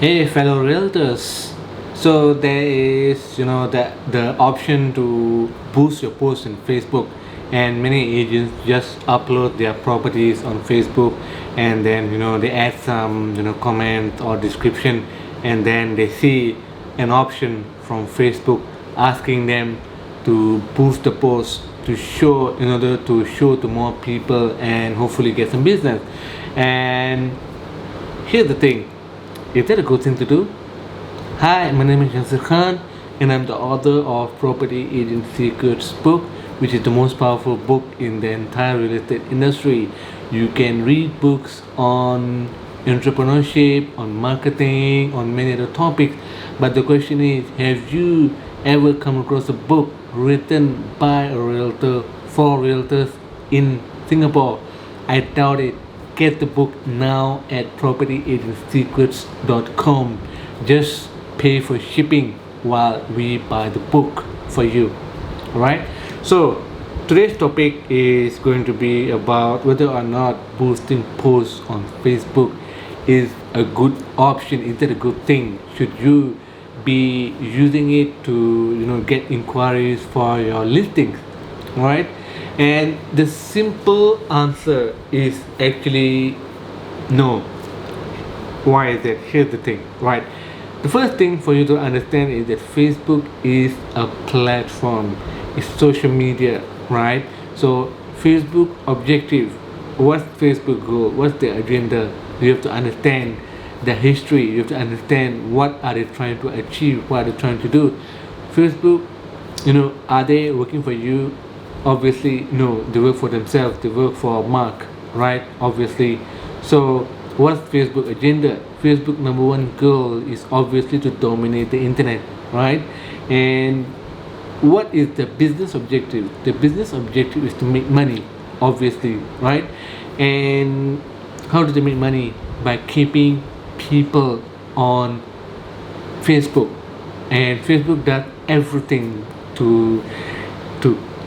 Hey, fellow realtors. So there is, the option to boost your post in Facebook, and many agents just upload their properties on Facebook, and then they add some comment or description, and then they see an option from Facebook asking them to boost the post to show in order to show to more people and hopefully get some business. And here's the thing, is that a good thing to do? Hi, my name is Yasser Khan, and I'm the author of Property Agent Secrets book, which is the most powerful book in the entire real estate industry. You can read books on entrepreneurship, on marketing, on many other topics, but the question is, have you ever come across a book written by a realtor for realtors in Singapore? I doubt it. Get the book now at propertyagentsecrets.com. Just pay for shipping while we buy the book for you. Alright? So today's topic is going to be about whether or not boosting posts on Facebook is a good option. Is that a good thing? Should you be using it to get inquiries for your listings? Alright? And the simple answer is actually no. Why is that? Here's the thing, right? The first thing for you to understand is that Facebook is a platform, it's social media, right? So Facebook objective, what's Facebook goal, what's the agenda? You have to understand the history, you have to understand what are they trying to achieve, what are they trying to do. Facebook, are they working for you? Obviously no, they work for themselves, they work for Mark, right? Obviously. So what's Facebook agenda? Facebook number one goal is obviously to dominate the internet, right? And what is the business objective? The business objective is to make money, obviously, right? And how do they make money? By keeping people on Facebook. And Facebook does everything to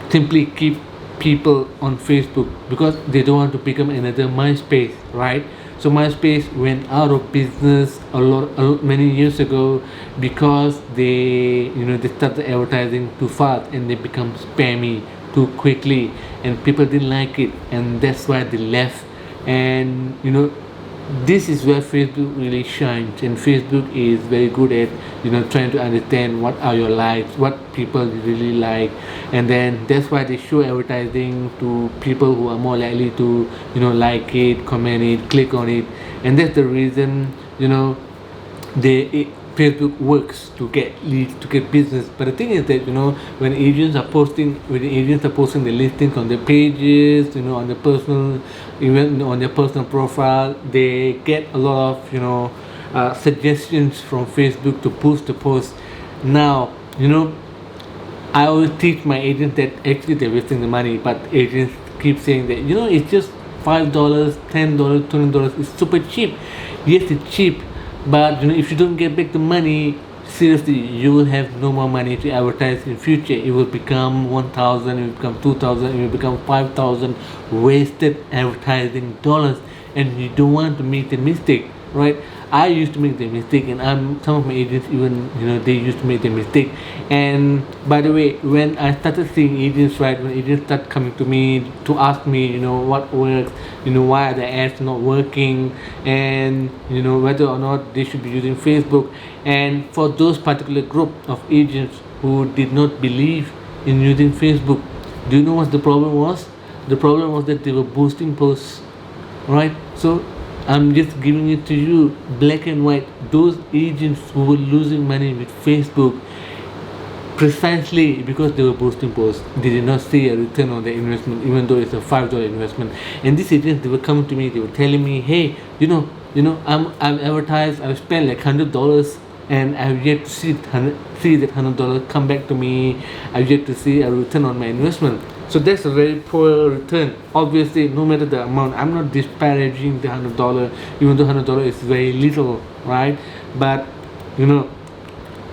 simply keep people on Facebook because they don't want to become another MySpace, right? So MySpace went out of business many years ago because they started advertising too fast and they become spammy too quickly, and people didn't like it, and that's why they left. And this is where Facebook really shines, and Facebook is very good at trying to understand what are your likes, what people really like, and then that's why they show advertising to people who are more likely to like it, comment it, click on it. And that's the reason Facebook works to get leads, to get business. But the thing is that when agents are posting the listings on their pages, on their personal, even on their personal profile, they get a lot of suggestions from Facebook to boost the post. Now I always teach my agents that actually they're wasting the money, but agents keep saying that it's just $5, $10, $20. It's super cheap. Yes, it's cheap, but if you don't get back the money, seriously, you will have no more money to advertise in future. It will become 1,000, it will become 2,000, it will become 5,000 wasted advertising dollars, and you don't want to make the mistake, right? I used to make the mistake, and some of my agents even they used to make the mistake. And by the way, when I started seeing agents, right, when agents start coming to me to ask me what works, why are the ads not working, and whether or not they should be using Facebook. And for those particular group of agents who did not believe in using Facebook, do you know what the problem was? The problem was that they were boosting posts, right? So I'm just giving it to you black and white. Those agents who were losing money with Facebook precisely because they were boosting posts, they did not see a return on their investment, even though it's a $5 investment. And these agents, they were coming to me, they were telling me, hey, I've advertised, I've spent like $100, and I've yet to see that $100 come back to me. I've yet to see a return on my investment. So that's a very poor return. Obviously, no matter the amount, I'm not disparaging the $100, even though $100 is very little, right? But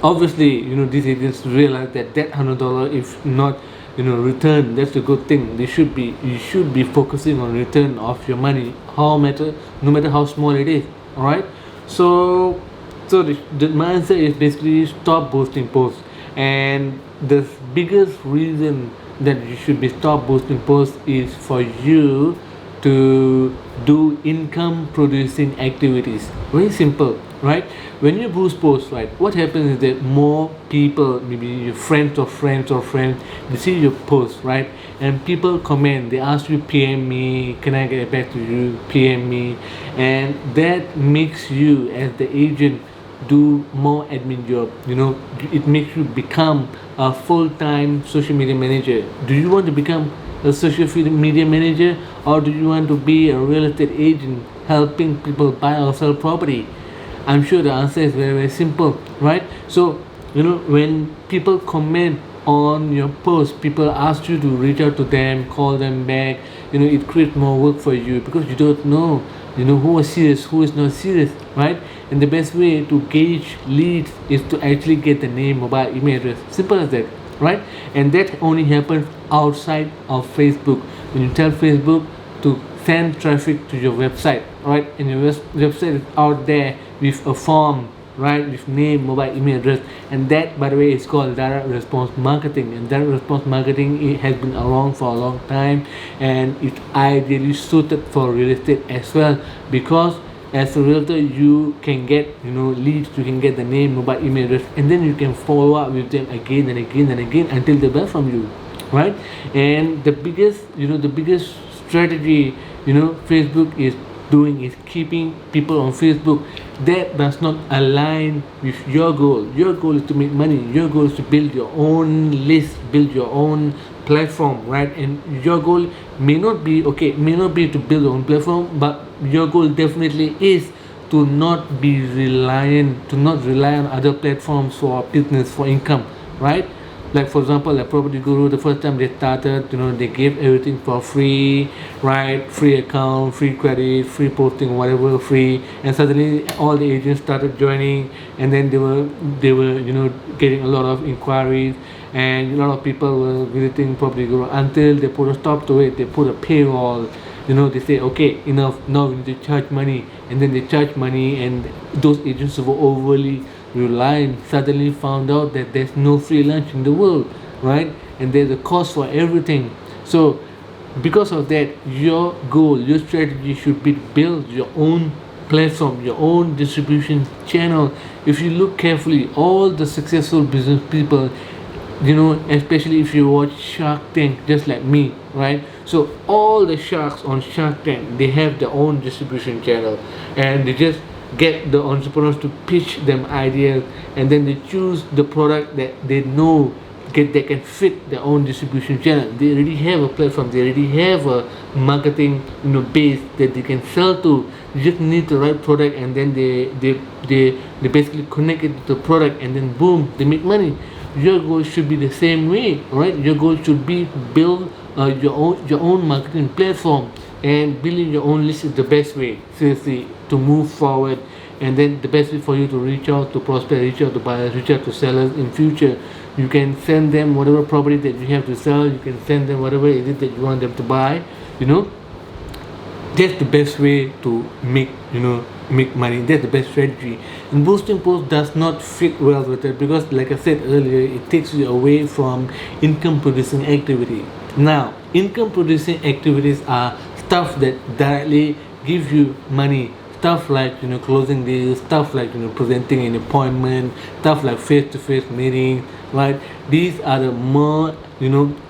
obviously, these agents realize that $100, if not return, that's a good thing. You should be focusing on return of your money, no matter how small it is. All right. So So my answer is basically stop boosting posts. And the biggest reason that you should be stop boosting posts is for you to do income producing activities. Very simple, right? When you boost posts, right, what happens is that more people, maybe your friends or friends or friends, they see your post, right, and people comment, they ask you, PM me, can I get back to you, PM me, and that makes you as the agent do more admin job. It makes you become a full-time social media manager. Do you want to become a social media manager, or do you want to be a real estate agent helping people buy or sell property? I'm sure the answer is very, very simple, right? So when people comment on your post, people ask you to reach out to them, call them back. It creates more work for you because you don't know who is serious, who is not serious, right? And the best way to gauge leads is to actually get the name, mobile, email address. Simple as that, right? And that only happens outside of Facebook. When you tell Facebook to send traffic to your website, right, and your website is out there with a form, right, with name, mobile, email address, and that, by the way, is called direct response marketing. And direct response marketing, it has been around for a long time, and it's ideally suited for real estate as well, because as a realtor you can get leads, you can get the name, mobile, email address, and then you can follow up with them again and again and again until they buy from you, right? And the biggest strategy Facebook is doing is keeping people on Facebook that does not align with your goal. Your goal is to make money. Your goal is to build your own list, build your own platform, right? And your goal may not be to build your own platform, but your goal definitely is to not rely on other platforms for business, for income, right? Like for example, like Property Guru, the first time they started, they gave everything for free, right? Free account, free credit, free posting, whatever, free. And suddenly all the agents started joining, and then they were getting a lot of inquiries, and a lot of people were visiting Property Guru until they put a stop to it. They put a paywall. They say, okay, enough, now we need to charge money, and then they charge money, and those agents were overly reliant suddenly found out that there's no free lunch in the world, right? And there's a cost for everything. So because of that, your goal, your strategy should be to build your own platform, your own distribution channel. If you look carefully, all the successful business people, especially if you watch Shark Tank just like me, right? So all the sharks on Shark Tank, they have their own distribution channel, and they just get the entrepreneurs to pitch them ideas, and then they choose the product that they know they can fit their own distribution channel. They already have a platform, they already have a marketing base that they can sell to. You just need the right product, and then they basically connect it to the product, and then boom, they make money. Your goal should be the same way, right? Your goal should be build your own marketing platform, and building your own list is the best way, seriously, to move forward. And then the best way for you to reach out to prospects, reach out to buyers, reach out to sellers in future. You can send them whatever property that you have to sell. You can send them whatever it is that you want them to buy. That's the best way to make money. That's the best strategy. And boosting posts does not fit well with it, because like I said earlier, it takes you away from income producing activity. Now, income producing activities are stuff that directly give you money. Stuff like closing deals, stuff like presenting an appointment, stuff like face-to-face meetings, right? These are the more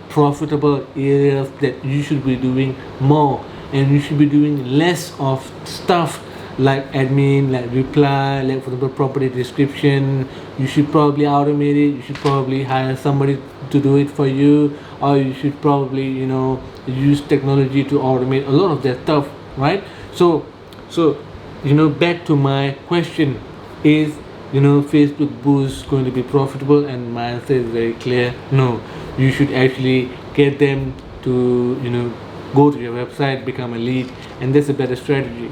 profitable areas that you should be doing more, and you should be doing less of stuff like admin, like reply, like for example property description. You should probably automate it. You should probably hire somebody to do it for you, or you should probably use technology to automate a lot of that stuff, right? So back to my question, is Facebook boost going to be profitable? And my answer is very clear: no. You should actually get them to go to your website, become a lead, and that's a better strategy.